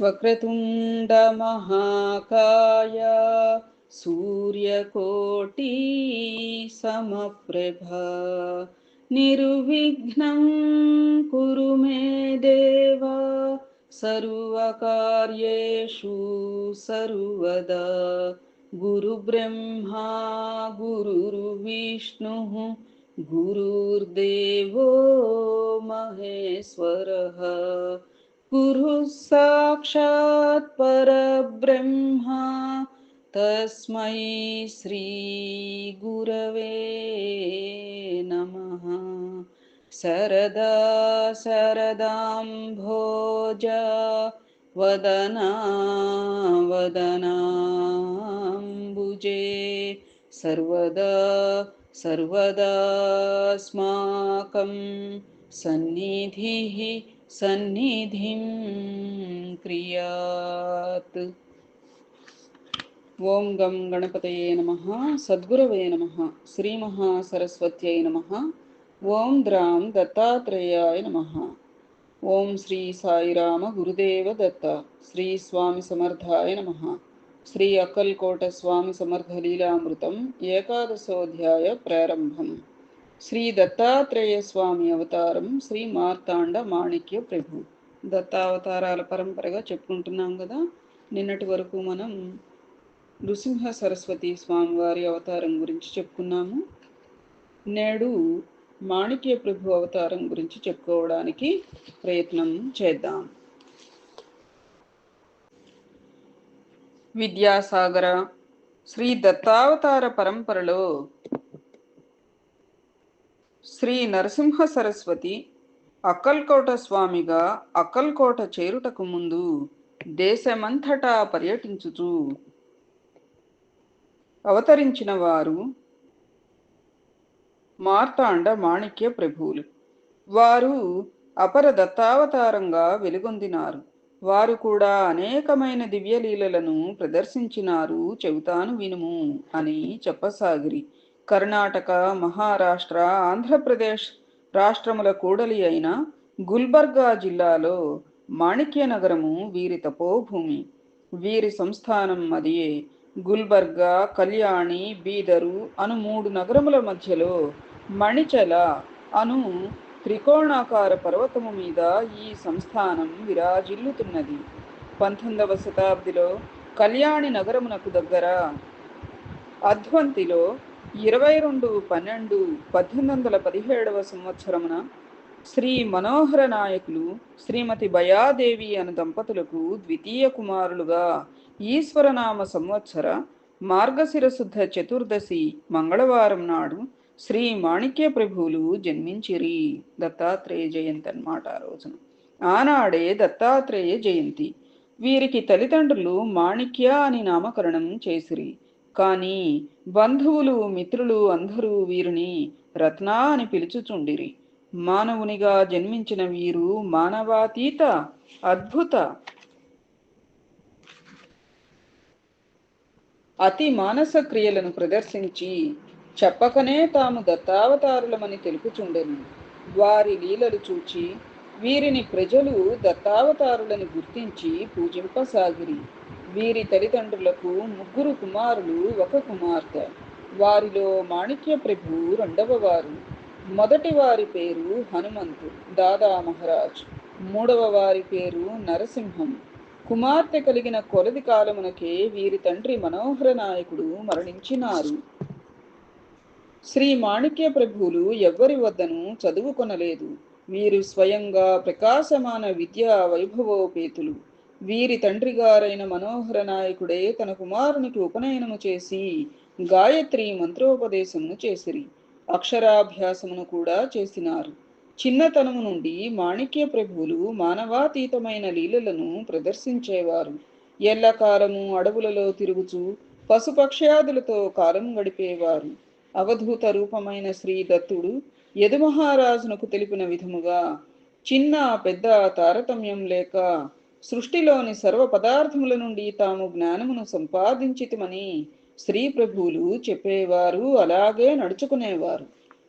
వక్రతుండ మహాకాయ సూర్యకోటి సమప్రభ నిర్విఘ్నం కురు మే దేవ సర్వకార్యేషు సర్వదా గురుబ్రహ్మా గురుర్విష్ణుః గురుర్దేవో మహేశ్వరః గురు సాక్షాత్ పరబ్రహ్మ తస్మై శ్రీ గురవే నమః. శరదా శరదాంభోజ వదనా వదనాంబుజే సర్వదా సర్వదాస్మాకం సన్నిధిః సన్నిధిం క్రియాత్. ఓం గం గణపతయే నమః. సద్గురవే నమః. శ్రీ మహాసరస్వత్యై నమః. ఓం ద్రాం దత్తాత్రేయాయ నమః. ఓం శ్రీ సాయిరామ గురుదేవ దత్త. శ్రీ స్వామి సమర్థాయ నమః. శ్రీ అక్కల్కోట స్వామి సమర్థ లీలామృతం ఏకాదశోధ్యాయ ప్రారంభం. శ్రీ దత్తాత్రేయ స్వామి అవతారం శ్రీ మార్తాండ మాణిక్య ప్రభు. దత్తావతారాల పరంపరగా చెప్పుకుంటున్నాం కదా. నిన్నటి వరకు మనం నృసింహ సరస్వతి స్వామి వారి అవతారం గురించి చెప్పుకున్నాము. నేడు మాణిక్య ప్రభు అవతారం గురించి చెప్పుకోవడానికి ప్రయత్నం చేద్దాం. విద్యాసాగర శ్రీ దత్తావతార పరంపరలో శ్రీ నరసింహ సరస్వతి అక్కల్కోట స్వామిగా అక్కల్కోట చేరుటకు ముందు దేశమంతటా పర్యటించుచు అవతరించిన వారు మార్తాండ మాణిక్య ప్రభువులు. వారు అపర దత్తావతారంగా వెలుగొందినారు. వారు కూడా అనేకమైన దివ్యలీలలను ప్రదర్శించినారు. చెబుతాను వినుము అని చెప్పసాగిరి. కర్ణాటక, మహారాష్ట్ర, ఆంధ్రప్రదేశ్ రాష్ట్రముల కూడలి అయిన గుల్బర్గా జిల్లాలో మాణిక్య నగరము వీరి తపోభూమి. వీరి సంస్థానం అదియే. గుల్బర్గా, కళ్యాణి, బీదరు అను 3 నగరముల మధ్యలో మణిచల అను త్రికోణాకార పర్వతము మీద ఈ సంస్థానం విరాజిల్లుతున్నది. 19వ శతాబ్దిలో కళ్యాణి నగరమునకు దగ్గర అధ్వంతిలో 22/12/1817 సంవత్సరమున శ్రీ మనోహర నాయకులు శ్రీమతి బయాదేవి అను దంపతులకు ద్వితీయ కుమారులుగా ఈశ్వరనామ సంవత్సర మార్గశిర శుద్ధ చతుర్దశి మంగళవారం నాడు శ్రీ మాణిక్య ప్రభువులు జన్మించిరి. దత్తాత్రేయ జయంతి అన్నమాట ఆ రోజున. ఆనాడే దత్తాత్రేయ జయంతి. వీరికి తల్లిదండ్రులు మాణిక్య అని నామకరణం చేసిరి. కానీ బంధువులు మిత్రులు అందరూ వీరిని రత్న అని పిలుచుచుండిరి. మానవునిగా జన్మించిన వీరు మానవాతీత అద్భుత అతి మానస క్రియలను ప్రదర్శించి చెప్పకనే తాము దత్తావతారులమని తెలుపుచుండెను. వారి లీలలు చూచి వీరిని ప్రజలు దత్తావతారులని గుర్తించి పూజింపసాగిరి. వీరి తల్లిదండ్రులకు 3 కుమారులు, 1 కుమార్తె. వారిలో మాణిక్య ప్రభు రెండవ వారు. మొదటి వారి పేరు హనుమంతు దాదా మహారాజ్. 3వ వారి పేరు నరసింహం. కుమార్తె కలిగిన కొలది కాలమునకే వీరి తండ్రి మనోహర నాయకుడు మరణించినారు. శ్రీ మాణిక్య ప్రభువులు ఎవ్వరి వద్దను చదువుకొనలేదు. వీరు స్వయంగా ప్రకాశమాన విద్యా వైభవోపేతులు. వీరి తండ్రి గారైన మనోహర నాయకుడే తన కుమారునికి ఉపనయనము చేసి గాయత్రి మంత్రోపదేశమును చేసిరి. అక్షరాభ్యాసమును కూడా చేసినారు. చిన్నతనము నుండి మాణిక్య ప్రభువులు మానవాతీతమైన లీలలను ప్రదర్శించేవారు. ఎల్లకాలము అడవులలో తిరుగుచూ పశుపక్ష్యాదులతో కాలం గడిపేవారు. అవధూత రూపమైన శ్రీ దత్తుడు యదుమహారాజునకు తెలిపిన విధముగా చిన్న పెద్ద తారతమ్యం లేక సృష్టిలోని సర్వ పదార్థముల నుండి తాము జ్ఞానమును సంపాదించితిమని శ్రీ ప్రభువులు చెప్పేవారు. అలాగే నడుచుకునేవారు.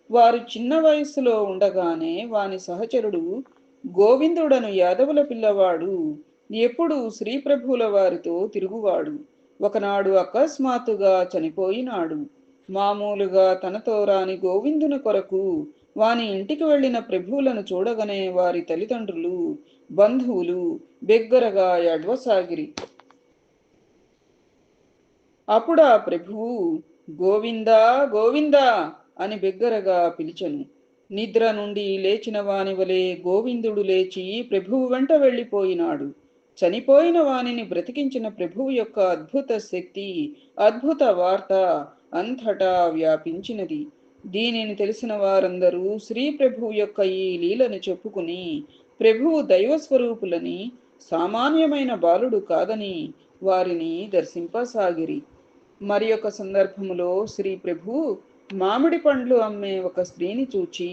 వారు చిన్న వయస్సులో ఉండగానే వాని సహచరుడు గోవిందుడను యాదవుల పిల్లవాడు ఎప్పుడు శ్రీప్రభువుల వారితో తిరుగువాడు. ఒకనాడు అకస్మాత్తుగా చనిపోయినాడు. మామూలుగా తనతో రాని గోవిందుని కొరకు వాని ఇంటికి వెళ్లిన ప్రభువులను చూడగానే వారి తల్లిదండ్రులు, బంధువులు బిగ్గరగా ఎడవసాగిరి. అప్పుడా ప్రభువు గోవిందా గోవిందా అని బిగ్గరగా పిలిచెను. నిద్ర నుండి లేచిన వాని వలె గోవిందుడు లేచి ప్రభువు వెంట వెళ్ళిపోయినాడు. చనిపోయిన వానిని బ్రతికించిన ప్రభువు యొక్క అద్భుత శక్తి, అద్భుత వార్త అంతటా వ్యాపించినది. దీనిని తెలిసిన వారందరూ శ్రీ ప్రభువు యొక్క ఈ లీలను చెప్పుకుని ప్రభువు దైవస్వరూపులని, సామాన్యమైన బాలుడు కాదని వారిని దర్శింపసాగిరి. మరి ఒక సందర్భములో శ్రీ ప్రభు మామిడి పండ్లు అమ్మే ఒక స్త్రీని చూచి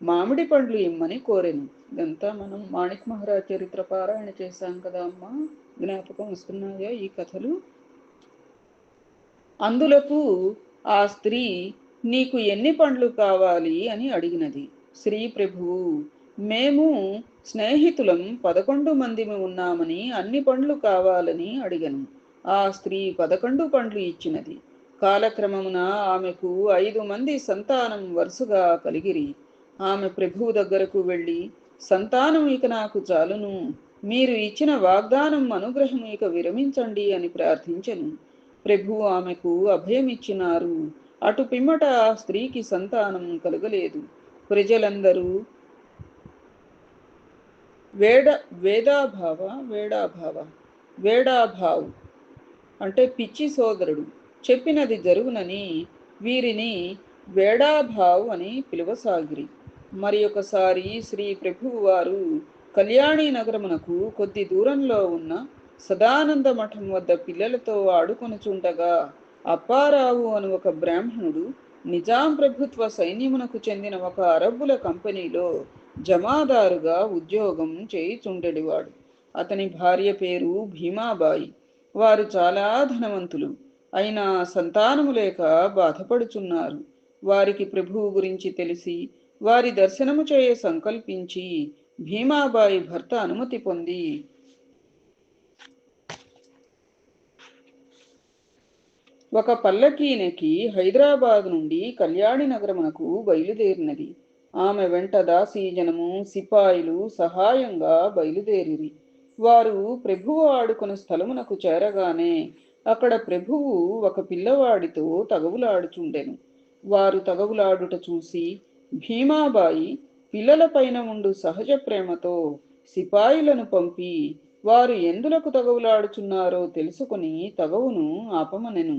మామిడి పండ్లు ఇమ్మని కోరెను. ఇదంతా మనం మాణిక్ మహారాజ్ చరిత్ర పారాయణ చేశాం కదా అమ్మా, జ్ఞాపకం వస్తున్నాయా ఈ కథలు? అందులకు ఆ స్త్రీ నీకు ఎన్ని పండ్లు కావాలి అని అడిగినది. శ్రీ ప్రభువు మేము స్నేహితులం 11 మందిమి ఉన్నామని అన్ని పండ్లు కావాలని అడిగను. ఆ స్త్రీ 11 పండ్లు ఇచ్చినది. కాలక్రమమున ఆమెకు 5 మంది సంతానం వరుసగా కలిగిరి. ఆమె ప్రభువు దగ్గరకు వెళ్ళి సంతానం ఇక నాకు చాలును, మీరు ఇచ్చిన వాగ్దానం అనుగ్రహం ఇక విరమించండి అని ప్రార్థించెను. ప్రభువు ఆమెకు అభయమిచ్చినారు. అటు పిమ్మట ఆ స్త్రీకి సంతానం కలగలేదు. ప్రజలందరూ వేడాభావు అంటే పిచ్చి సోదరుడు చెప్పినది జరుగునని వీరిని వేడాభావ్ అని పిలువసాగిరి. మరి ఒకసారి శ్రీ ప్రభువు వారు కళ్యాణి నగరమునకు కొద్ది దూరంలో ఉన్న సదానంద మఠం వద్ద పిల్లలతో ఆడుకొనుచుండగా అప్పారావు అని ఒక బ్రాహ్మణుడు నిజాం ప్రభుత్వ సైన్యమునకు చెందిన ఒక అరబ్బుల కంపెనీలో జమాదారుగా ఉద్యోగం చేయుచుండెడివాడు. అతని భార్య పేరు భీమాబాయి. వారు చాలా ధనవంతులు, అయినా సంతానము లేక బాధపడుచున్నారు. వారికి ప్రభువు గురించి తెలిసి వారి దర్శనము చేయ సంకల్పించి భీమాబాయి భర్త అనుమతి పొంది ఒక పల్లకీనెక్కి హైదరాబాద్ నుండి కళ్యాణి నగరమునకు బయలుదేరినది. ఆమె వెంట దాసీజనము, సిపాయిలు సహాయంగా బయలుదేరిరి. వారు ప్రభువు ఆడుకున్న స్థలమునకు చేరగానే అక్కడ ప్రభువు ఒక పిల్లవాడితో తగవులాడుచుండెను. వారు తగవులాడుట చూసి భీమాబాయి పిల్లలపైన ఉండు సహజ ప్రేమతో సిపాయిలను పంపి వారు ఎందులకు తగవులాడుచున్నారో తెలుసుకుని తగవును ఆపమనెను.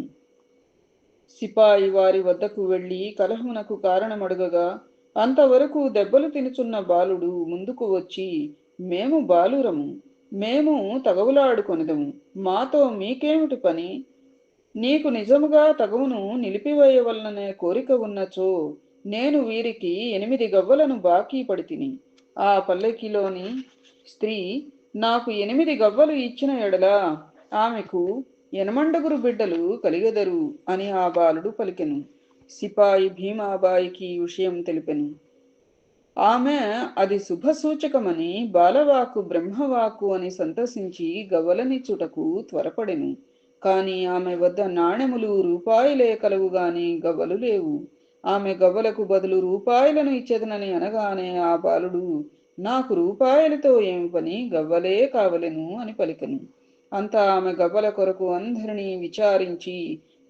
సిపాయి వారి వద్దకు వెళ్లి కలహమునకు కారణమడగగా అంతవరకు దెబ్బలు తినుచున్న బాలుడు ముందుకు వచ్చి మేము బాలురము, మేము తగవులాడుకొనిదము, మాతో మీకేమిటి పని? నీకు నిజముగా తగవును నిలిపివేయవలననే కోరిక ఉన్నచో నేను వీరికి 8 గవ్వలను బాకీ పడితిని. ఆ పల్లకిలోని స్త్రీ నాకు 8 గవ్వలు ఇచ్చిన ఎడల ఆమెకు 8 బిడ్డలు కలిగెదరు అని ఆ బాలుడు పలికెను. సిపాయి భీమాబాయికి ఈ విషయం తెలిపెను. ఆమె అది శుభసూచకమని బాలవాకు బ్రహ్మవాకు అని సంతసించి గవ్వలనిచ్చుటకు త్వరపడెను. కాని ఆమె వద్ద నాణెములు రూపాయలే కలవు గాని గవ్వలు లేవు. ఆమె గవ్వలకు బదులు రూపాయలను ఇచ్చేదనని అనగానే ఆ బాలుడు నాకు రూపాయలతో ఏమి పని, గవ్వలే కావలెను అని పలికెను. అంతా ఆమె గవ్వల కొరకు అందరినీ విచారించి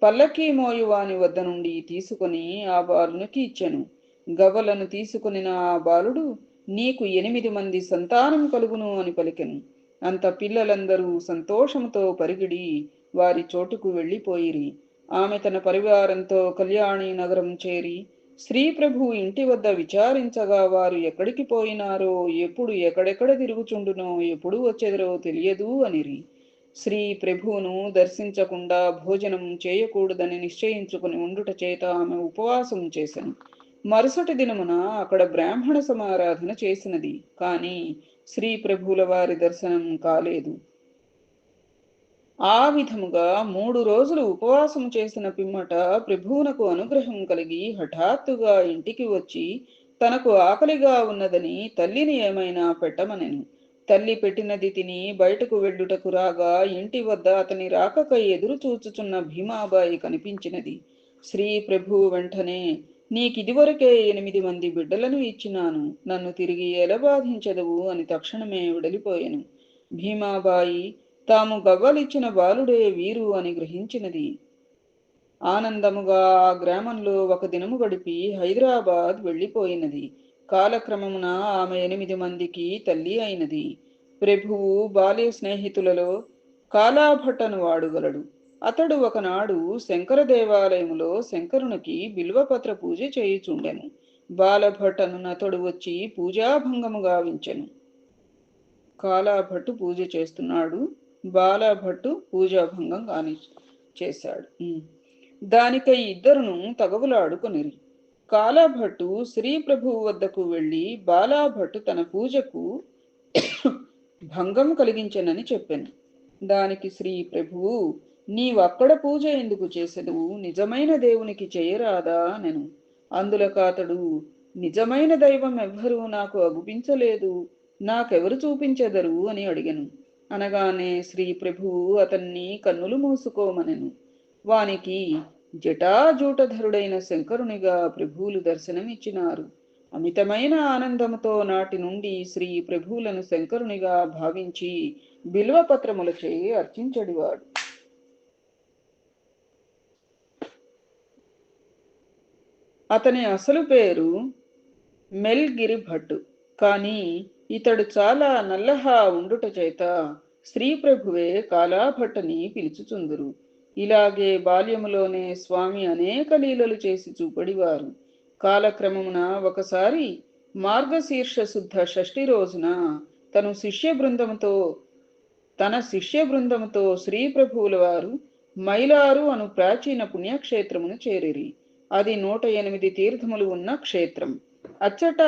పల్లకీ మోయువాని వద్ద నుండి తీసుకుని ఆ బాలునికి ఇచ్చెను. గవ్వలను తీసుకునిన ఆ బాలుడు నీకు 8 మంది సంతానం కలుగును అని పలికెను. అంత పిల్లలందరూ సంతోషంతో పరిగిడి వారి చోటుకు వెళ్ళిపోయిరి. ఆమె తన పరివారంతో కళ్యాణి నగరం చేరి శ్రీ ప్రభు ఇంటి వద్ద విచారించగా వారు ఎక్కడికి పోయినారో, ఎప్పుడు ఎక్కడెక్కడ తిరుగుచుండునో, ఎప్పుడు వచ్చెదరో తెలియదు అనిరి. శ్రీ ప్రభువును దర్శించకుండా భోజనం చేయకూడదని నిశ్చయించుకుని ఉండుట చేత ఆమె ఉపవాసం చేసెను. మరుసటి దినమున అక్కడ బ్రాహ్మణ సమారాధన చేసినది. కాని శ్రీ ప్రభువుల వారి దర్శనం కాలేదు. ఆ విధముగా 3 రోజులు ఉపవాసం చేసిన పిమ్మట ప్రభువునకు అనుగ్రహం కలిగి హఠాత్తుగా ఇంటికి వచ్చి తనకు ఆకలిగా ఉన్నదని తల్లిని ఏమైనా పెట్టమనెను. తల్లి పెట్టినది తిని బయటకు వెళ్ళుటకు రాగా ఇంటి వద్ద అతని రాకకై ఎదురు చూచుచున్న భీమాబాయి కనిపించినది. శ్రీ ప్రభువు వెంటనే, నీకిదివరకే 8 మంది బిడ్డలను ఇచ్చినాను, నన్ను తిరిగి ఎలా బాధించదవు అని తక్షణమే వెడలిపోయెను. భీమాబాయి తాము గవ్వలిచ్చిన బాలుడే వీరు అని గ్రహించినది. ఆనందముగా ఆ గ్రామంలో ఒక దినము గడిపి హైదరాబాద్ వెళ్ళిపోయినది. కాలక్రమమున ఆమె 8 మందికి తల్లి అయినది. ప్రభువు బాల్య స్నేహితులలో కాలాభట్టను వాడుగలడు. అతడు ఒకనాడు శంకర దేవాలయములో శంకరునికి బిల్వపత్ర పూజ చేయుచుండెను. బాలభట్టను అతడు వచ్చి పూజాభంగము గావించెను. కాలాభట్టు పూజ చేస్తున్నాడు, బాలభట్టు పూజాభంగం కాని చేశాడు. దానికై ఇద్దరును తగవులాడుకొనిరి. కాలాభట్టు శ్రీ ప్రభువు వద్దకు వెళ్ళి బాలాభట్టు తన పూజకు భంగం కలిగించనని చెప్పాను. దానికి శ్రీ ప్రభువు, నీవక్కడ పూజ ఎందుకు చేసెదవు, నిజమైన దేవునికి చేయరాదా నేను. అందులకు అతడు, నిజమైన దైవం ఎవ్వరూ నాకు అగుపించలేదు, నాకెవరు చూపించెదరు అని అడిగెను. అనగానే శ్రీ ప్రభువు అతన్ని కన్నులు మూసుకోమనెను. వానికి జటాజూటధరుడైన శంకరునిగా ప్రభువులు దర్శనమిచ్చినారు. అమితమైన ఆనందముతో నాటి నుండి శ్రీ ప్రభువులను శంకరునిగా భావించి బిల్వపత్రములచే అర్చించడివాడు. అతని అసలు పేరు మెల్గిరి భట్టు. కానీ ఇతడు చాలా నల్లహా ఉండుట చేత శ్రీ ప్రభువే కాలాభట్టని పిలుచుచుందురు. ఇలాగే బాల్యములోనే స్వామి అనేక లీలలు చేసి చూపడివారు. కాలక్రమమున ఒకసారి మార్గశీర్ష శుద్ధ షష్ఠి రోజున తన శిష్య బృందముతో శ్రీ ప్రభువుల వారు మైలారు అను ప్రాచీన పుణ్యక్షేత్రమును చేరిరి. అది 108 తీర్థములు ఉన్న క్షేత్రం. అచ్చట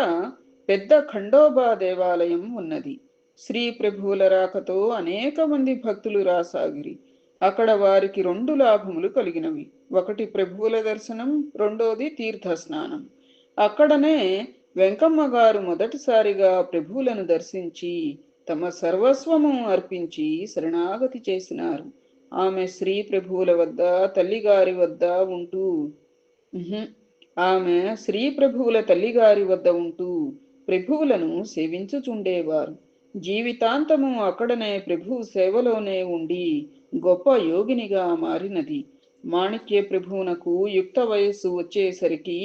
పెద్ద ఖండోబా దేవాలయం ఉన్నది. శ్రీ ప్రభువుల రాకతో అనేక మంది భక్తులు రాసాగిరి. అక్కడ వారికి 2 లాభములు కలిగినవి. ఒకటి ప్రభువుల దర్శనం, రెండోది తీర్థస్నానం. అక్కడనే వెంకమ్మ గారు మొదటిసారిగా ప్రభువులను దర్శించి తమ సర్వస్వము అర్పించి శరణాగతి చేసినారు. ఆమె శ్రీ ప్రభువుల వద్ద తల్లిగారి వద్ద ఉంటూ ప్రభువులను సేవించుచుండేవారు. జీవితాంతము అక్కడనే ప్రభువు సేవలోనే ఉండి గొప్ప యోగినిగా మారినది. మాణిక్య ప్రభువునకు యుక్త వయస్సు వచ్చేసరికి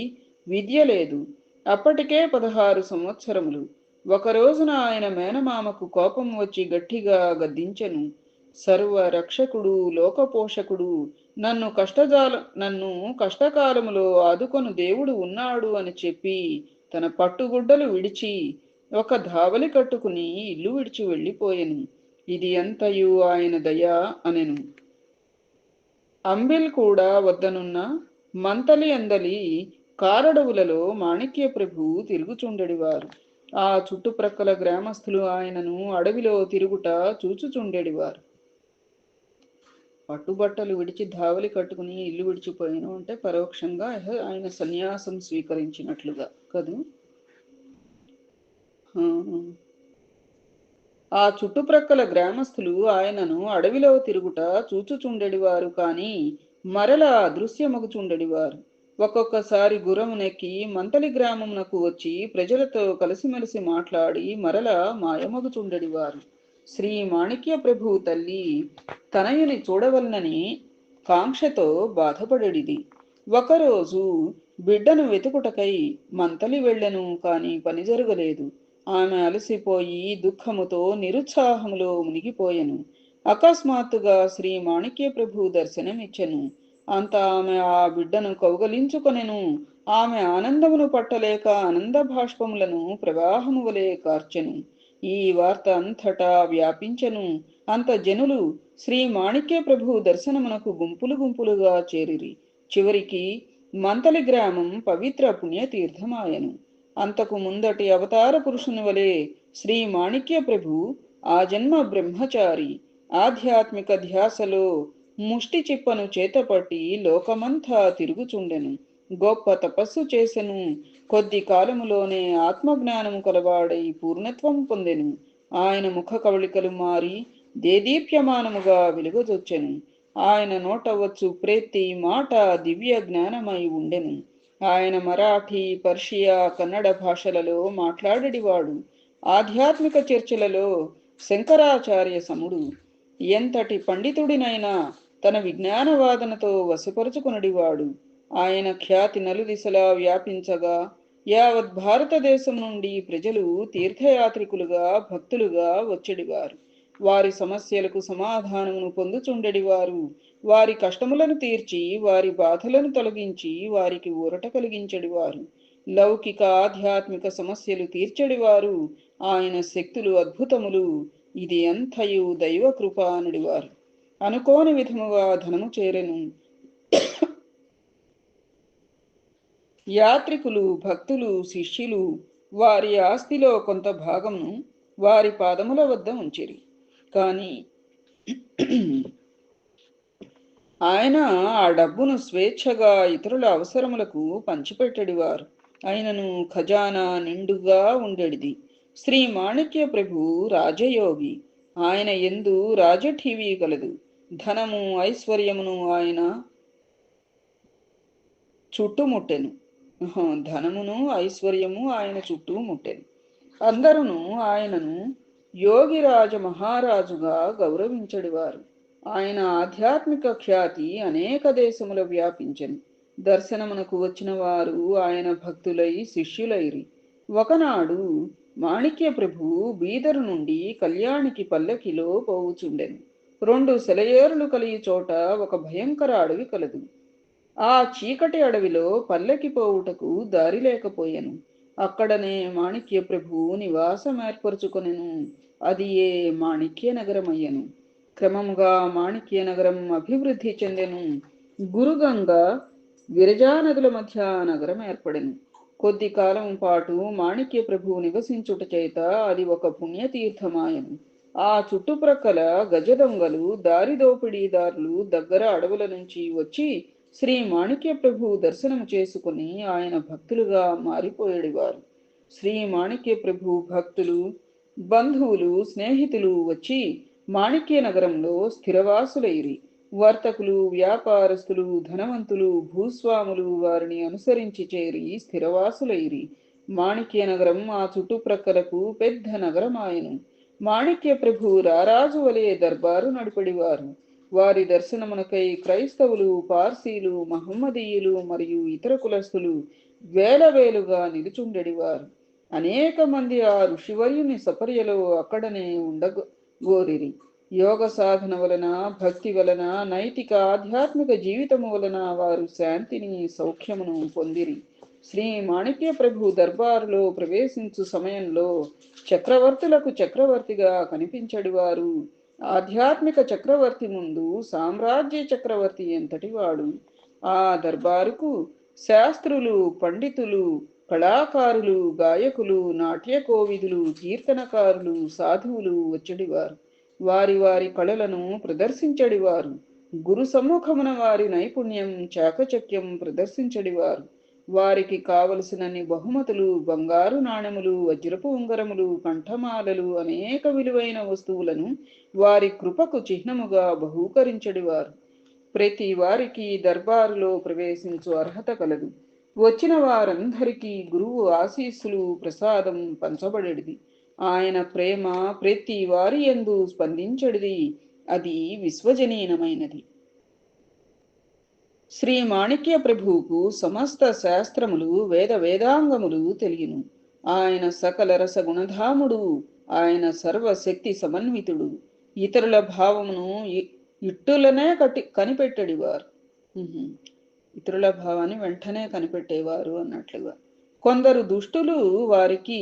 విద్య లేదు. అప్పటికే 16 సంవత్సరములు. ఒక రోజున ఆయన మేనమామకు కోపం వచ్చి గట్టిగా గద్దించెను. సర్వ రక్షకుడు, లోకపోషకుడు, నన్ను కష్టకాలములో ఆదుకొను దేవుడు ఉన్నాడు అని చెప్పి తన పట్టుగుడ్డలు విడిచి ఒక ధావలి కట్టుకుని ఇల్లు విడిచి వెళ్ళిపోయెను. ఇది అంతయు ఆయన దయ అనెను. అంబిల్ కూడా వద్దనున్న మంతలి అందలి కారడవులలో మాణిక్య ప్రభు తిరుగుచుండెడివారు. ఆ చుట్టుప్రక్కల గ్రామస్తులు ఆయనను అడవిలో తిరుగుట చూచుచుండెడివారు. పట్టుబట్టలు విడిచి ధావలి కట్టుకుని ఇల్లు విడిచిపోయాను అంటే పరోక్షంగా ఆయన సన్యాసం స్వీకరించినట్లుగా కదూ. ఆ చుట్టుప్రక్కల గ్రామస్తులు ఆయనను అడవిలో తిరుగుట చూచుచుండెడివారు, కాని మరలా అదృశ్యమగుచుండెడివారు. ఒక్కొక్కసారి గుర్రమునెక్కి మంతలి గ్రామమునకు వచ్చి ప్రజలతో కలిసిమెలిసి మాట్లాడి మరలా మాయమగుచుండెడివారు. శ్రీ మాణిక్య ప్రభు తల్లి తనయుని చూడవలనని కాంక్షతో బాధపడెడిది. ఒకరోజు బిడ్డను వెతుకుటకై మంతలి వెళ్ళెను, కాని పని జరగలేదు. ఆమె అలసిపోయి దుఃఖముతో నిరుత్సాహములో మునిగిపోయెను. అకస్మాత్తుగా శ్రీ మాణిక్య ప్రభు దర్శనమిచ్చెను. అంత ఆమె ఆ బిడ్డను కౌగలించుకొనెను. ఆమె ఆనందమును పట్టలేక ఆనంద భాష్పములను ప్రవాహము వలె కార్చెను. ఈ వార్త అంతటా వ్యాపించెను. అంత జనులు శ్రీ మాణిక్య ప్రభు దర్శనమునకు గుంపులు గుంపులుగా చేరిరి. చివరికి మంతలి గ్రామం పవిత్ర పుణ్యతీర్థమాయను. అంతకు ముందటి అవతార పురుషుని వలె శ్రీ మాణిక్య ప్రభు ఆ జన్మ బ్రహ్మచారి. ఆధ్యాత్మిక ధ్యాసలో ముష్టి చిప్పను చేతపట్టి లోకమంతా తిరుగుచుండెను. గొప్ప తపస్సు చేసెను. కొద్ది కాలములోనే ఆత్మజ్ఞానము కలవాడై పూర్ణత్వం పొందెను. ఆయన ముఖ కవళికలు మారి దేదీప్యమానముగా వెలుగొచ్చెను. ఆయన నోట వచ్చు ప్రతి మాట దివ్య జ్ఞానమై ఉండెను. ఆయన మరాఠీ, పర్షియా, కన్నడ భాషలలో మాట్లాడేవాడు. ఆధ్యాత్మిక చర్చలలో శంకరాచార్య సముడు. ఎంతటి పండితుడినైనా తన విజ్ఞానవాదనతో వశపరుచుకునడివాడు. ఆయన ఖ్యాతి నలుదిశలా వ్యాపించగా యావత్ భారతదేశం నుండి ప్రజలు తీర్థయాత్రికులుగా, భక్తులుగా వచ్చెడివారు. వారి సమస్యలకు సమాధానమును పొందుచుండెడివారు. వారి కష్టములను తీర్చి, వారి బాధలను తొలగించి, వారికి ఊరట కలిగించెడివారు. లౌకిక ఆధ్యాత్మిక సమస్యలు తీర్చెడివారు. ఆయన శక్తులు అద్భుతములు. ఇది అంతయు దైవ కృప అనడివారు. అనుకోని విధముగా ధనము చేరెను. యాత్రికులు, భక్తులు, శిష్యులు వారి ఆస్తిలో కొంత భాగమును వారి పాదముల వద్ద ఉంచిరి. కానీ ఆయన ఆ డబ్బును స్వేచ్ఛగా ఇతరుల అవసరములకు పంచిపెట్టడివారు. ఆయనను ఖజానా నిండుగా ఉండెడిది. శ్రీ మాణిక్య ప్రభు రాజయోగి. ఆయన యందు రాజఠీవి కలదు. ధనము, ఐశ్వర్యమును ఆయన చుట్టుముట్టెను. ధనమును, ఐశ్వర్యము ఆయన చుట్టూ ముట్టెను. అందరూ ఆయనను యోగిరాజ మహారాజుగా గౌరవించడివారు. ఆయన ఆధ్యాత్మిక ఖ్యాతి అనేక దేశముల వ్యాపించెను. దర్శనమునకు వచ్చిన వారు ఆయన భక్తులై శిష్యులైరి. ఒకనాడు మాణిక్య ప్రభు బీదరు నుండి కళ్యాణికి పల్లకిలో పోవుచుండెను. 2 సెలయేరులు కలిగి చోట ఒక భయంకర అడవి కలదు. ఆ చీకటి అడవిలో పల్లెకి పోవుటకు దారి లేకపోయెను. అక్కడనే మాణిక్య ప్రభు నివాసం ఏర్పరచుకొనెను. అది ఏ మాణిక్య నగరమయ్యను. క్రమముగా మాణిక్య నగరం అభివృద్ధి చెందెను. గురుగంగ, విరజా నదుల మధ్య నగరం ఏర్పడెను. కొద్ది కాలం పాటు మాణిక్య ప్రభు నివసించుట చేత అది ఒక పుణ్యతీర్థమాయను. ఆ చుట్టుప్రక్కల గజదొంగలు, దారి దోపిడీదారులు దగ్గర అడవుల నుంచి వచ్చి శ్రీ మాణిక్య ప్రభు దర్శనం చేసుకుని ఆయన భక్తులుగా మారిపోయేడివారు. శ్రీ మాణిక్య ప్రభు భక్తులు, బంధువులు, స్నేహితులు వచ్చి మాణిక్య నగరంలో స్థిరవాసులైరి. వర్తకులు, వ్యాపారస్తులు, ధనవంతులు, భూస్వాములు వారిని అనుసరించి చేరి స్థిరవాసులైరి. మాణిక్య నగరం ఆ చుట్టుప్రక్కలకు పెద్ద నగరమాయను. మాణిక్య ప్రభు రారాజు వలె దర్బారు నడిపడివారు. వారి దర్శనమునకై క్రైస్తవులు, పార్సీలు, మహమ్మదీయులు మరియు ఇతర కులస్తులు వేలవేలుగా నిలుచుండెడివారు. అనేక మంది ఆ ఋషివర్యుని సపర్యలో అక్కడనే ఉండగోరిరి. యోగ సాధన వలన, భక్తి వలన, నైతిక ఆధ్యాత్మిక జీవితము వలన వారు శాంతిని, సౌఖ్యమును పొందిరి. శ్రీ మాణిక్య ప్రభు దర్బారులో ప్రవేశించు సమయంలో చక్రవర్తులకు చక్రవర్తిగా కనిపించడివారు. ఆధ్యాత్మిక చక్రవర్తి ముందు సామ్రాజ్య చక్రవర్తి ఎంతటివాడు. ఆ దర్బారుకు శాస్త్రులు, పండితులు, కళాకారులు, గాయకులు, నాట్య కోవిదులు, కీర్తనకారులు, సాధువులు వచ్చడివారు. వారి వారి కళలను ప్రదర్శించడివారు. గురు సమ్ముఖమున వారి నైపుణ్యం, చాకచక్యం ప్రదర్శించడివారు. వారికి కావలసినన్ని బహుమతులు, బంగారు నాణెములు, వజ్రపు ఉంగరములు, కంఠమాలలు, అనేక విలువైన వస్తువులను వారి కృపకు చిహ్నముగా బహూకరించడివారు. ప్రతి వారికి దర్బారులో ప్రవేశించు అర్హత కలదు. వచ్చిన వారందరికీ గురువు ఆశీస్సులు, ప్రసాదం పంచబడేది. ఆయన ప్రేమ ప్రతి వారి యందు స్పందించడిది. అది విశ్వజనీనమైనది. శ్రీ మాణిక్య ప్రభువుకు సమస్త శాస్త్రములు, వేదాంగములు తెలియను. ఆయన సకల రసగుణధాముడు. ఆయన సర్వశక్తి సమన్వితుడు. ఇతరుల భావమును ఇట్టులనే కనిపెట్టడివారు. ఇతరుల భావాన్ని వెంటనే కనిపెట్టేవారు అన్నట్లుగా. కొందరు దుష్టులు వారికి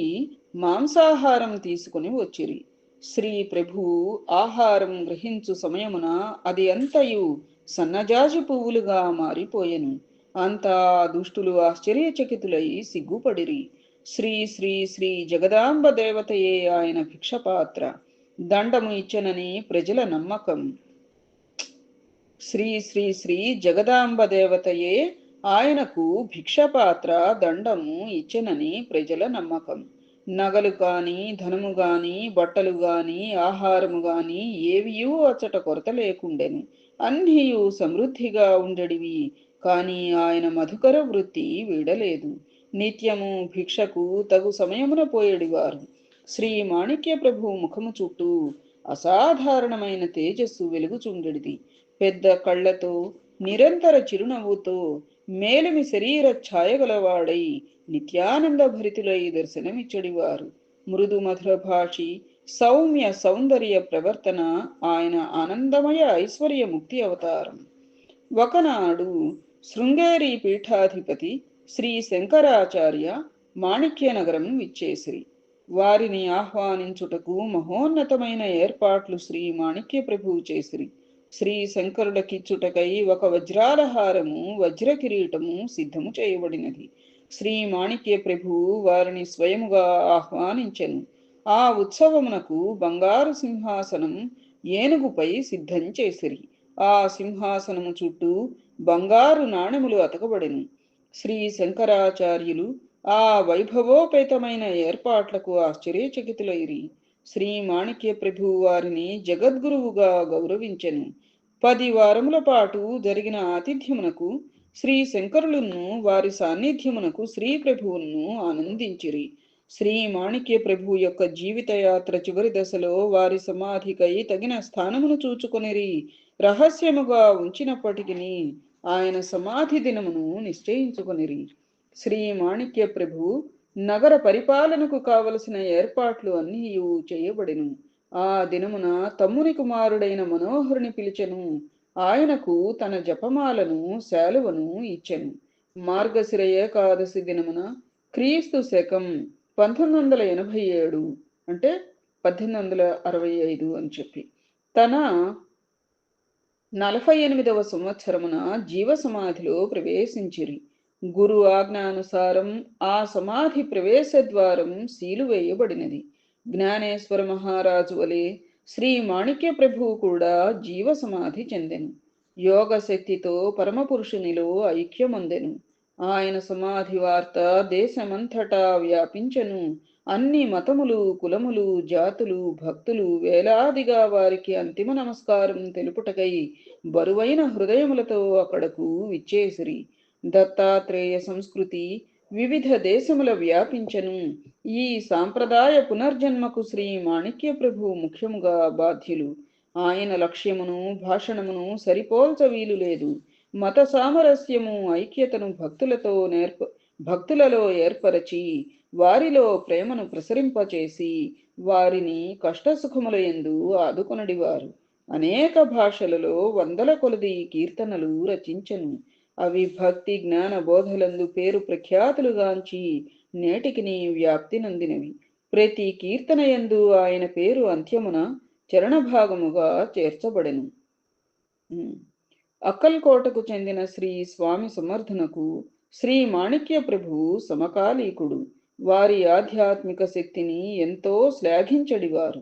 మాంసాహారం తీసుకుని వచ్చిరి. శ్రీ ప్రభువు ఆహారం గ్రహించు సమయమున అది అంతయు సన్నజాజి పువ్వులుగా మారిపోయెను. అంతా దుష్టులు ఆశ్చర్యచకితులై సిగ్గుపడిరి. శ్రీ శ్రీ శ్రీ జగదాంబ దేవతయే ఆయన భిక్షపాత్ర. దండము ఇచ్చనని ప్రజల నమ్మకం. శ్రీ శ్రీ శ్రీ జగదాంబ దేవతయే ఆయనకు భిక్షపాత్ర, దండము ఇచ్చెనని ప్రజల నమ్మకం. నగలు కాని, ధనము గాని, బట్టలు గాని, ఆహారము గాని ఏవియూ అచ్చట కొరత లేకుండెను. అన్నియు సమృద్ధిగా ఉండెడివి. కాని ఆయన మధుకర వృత్తి వీడలేదు. నిత్యము భిక్షకు తగు సమయమున పోయేడివారు. శ్రీ మాణిక్య ప్రభు ముఖము చుట్టూ అసాధారణమైన తేజస్సు వెలుగుచుండెడిది. పెద్ద కళ్ళతో, నిరంతర చిరునవ్వుతో, మేలిమి శరీర ఛాయగలవాడై నిత్యానంద భరితులై దర్శనమిచ్చడివారు. మృదు మధుర భాషి, సౌమ్య సౌందర్య ప్రవర్తన ఆయన ఆనందమయ ఐశ్వర్య ముక్తి అవతారం. ఒకనాడు శృంగేరి పీఠాధిపతి శ్రీ శంకరాచార్య మాణిక్యనగరం విచ్చేసిరి. వారిని ఆహ్వానించుటకు మహోన్నతమైన ఏర్పాట్లు శ్రీ మాణిక్య ప్రభువు చేసిరి. శ్రీ శంకరులకిచ్చుటకై ఒక వజ్రాలహారము, వజ్ర కిరీటము సిద్ధము చేయబడినది. శ్రీ మాణిక్య ప్రభువు వారిని స్వయముగా ఆహ్వానించెను. ఆ ఉత్సవమునకు బంగారు సింహాసనం ఏనుగుపై సిద్ధం చేసిరి. ఆ సింహాసనము చుట్టూ బంగారు నాణెములు అతకబడెను. శ్రీ శంకరాచార్యులు ఆ వైభవోపేతమైన ఏర్పాట్లకు ఆశ్చర్యచకితులైరి. శ్రీ మాణిక్య ప్రభువు వారిని జగద్గురువుగా గౌరవించెను. 10 వారముల పాటు జరిగిన ఆతిథ్యమునకు శ్రీ శంకరులను వారి సాన్నిధ్యమునకు శ్రీ ప్రభువును ఆనందించిరి. శ్రీ మాణిక్య ప్రభు యొక్క జీవితయాత్ర చివరి దశలో వారి సమాధికై తగిన స్థానమును చూచుకొనిరి. రహస్యముగా ఉంచినప్పటికీ ఆయన సమాధి దినమును నిశ్చయించుకొనిరి. శ్రీ మాణిక్య ప్రభు నగర పరిపాలనకు కావలసిన ఏర్పాట్లు అన్నీ చేయబడెను. ఆ దినమున తమ్ముని కుమారుడైన మనోహరుని పిలిచెను. ఆయనకు తన జపమాలను, శాలువను ఇచ్చెను. మార్గశిర ఏకాదశి దినమున క్రీస్తు శకం 1987 అంటే 1865 అని చెప్పి తన 48వ సంవత్సరమున జీవ సమాధిలో ప్రవేశించిరి. గురు ఆజ్ఞానుసారం ఆ సమాధి ప్రవేశ ద్వారం సీలు వేయబడినది. జ్ఞానేశ్వర మహారాజు వలె శ్రీ మాణిక్య ప్రభువు కూడా జీవ సమాధి చెందెను. యోగ శక్తితో పరమపురుషునిలో ఐక్యమొందెను. ఆయన సమాధి వార్త దేశమంతటా వ్యాపించెను. అన్ని మతములు, కులములు, జాతులు, భక్తులు వేలాదిగా వారికి అంతిమ నమస్కారం తెలుపుటకై బరువైన హృదయములతో అక్కడకు విచ్చేసిరి. దత్తాత్రేయ సంస్కృతి వివిధ దేశముల వ్యాపించెను. ఈ సాంప్రదాయ పునర్జన్మకు శ్రీ మాణిక్య ప్రభు ముఖ్యముగా బాధ్యులు. ఆయన లక్ష్యమును, భాషణమును సరిపోల్చ వీలు లేదు. మత సామరస్యము, ఐక్యతను భక్తులలో ఏర్పరచి వారిలో ప్రేమను ప్రసరింపచేసి వారిని కష్టసుఖముల యందు ఆదుకొనడివారు. అనేక భాషలలో వందల కొలది కీర్తనలు రచించెను. అవి భక్తి జ్ఞాన బోధలందు పేరు ప్రఖ్యాతులుగాంచి నేటికిని వ్యాప్తి నందినవి. ప్రతి కీర్తన యందు ఆయన పేరు అంత్యమున చరణ భాగముగా చేర్చబడెను. అక్కల్కోటకు చెందిన శ్రీ స్వామి సమర్థనకు శ్రీ మాణిక్య ప్రభు సమకాలీకుడు. వారి ఆధ్యాత్మిక శక్తిని ఎంతో శ్లాఘించడివారు.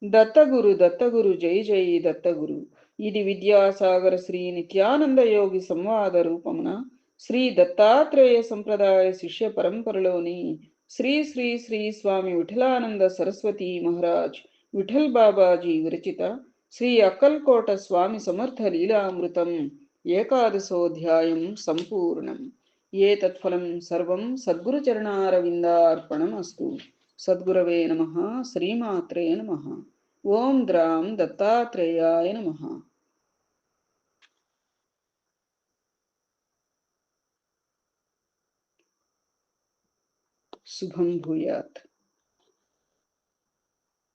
దత్తగురు దత్తగురు జై జై దత్తగురు. ఇది విద్యాసాగర శ్రీ నిత్యానంద యోగి సంవాద రూపమున శ్రీ దత్తాత్రేయ సంప్రదాయ శిష్య పరంపరలోని శ్రీ శ్రీ శ్రీ స్వామి విఠలానంద సరస్వతి మహారాజ్ విఠల్ బాబాజీ విరచిత శ్రీ అక్కల్కోట స్వామి సమర్థ లీలామృతం ఏకాదశోధ్యాయం సంపూర్ణం. ఏతత్ఫలం సర్వం సద్గురుచరణారవిందార్పణమస్తు. సద్గురవే నమః. శ్రీమాత్రే నమః. ఓం ద్రాం దత్తాత్రేయాయ నమః. శుభం భూయాత్.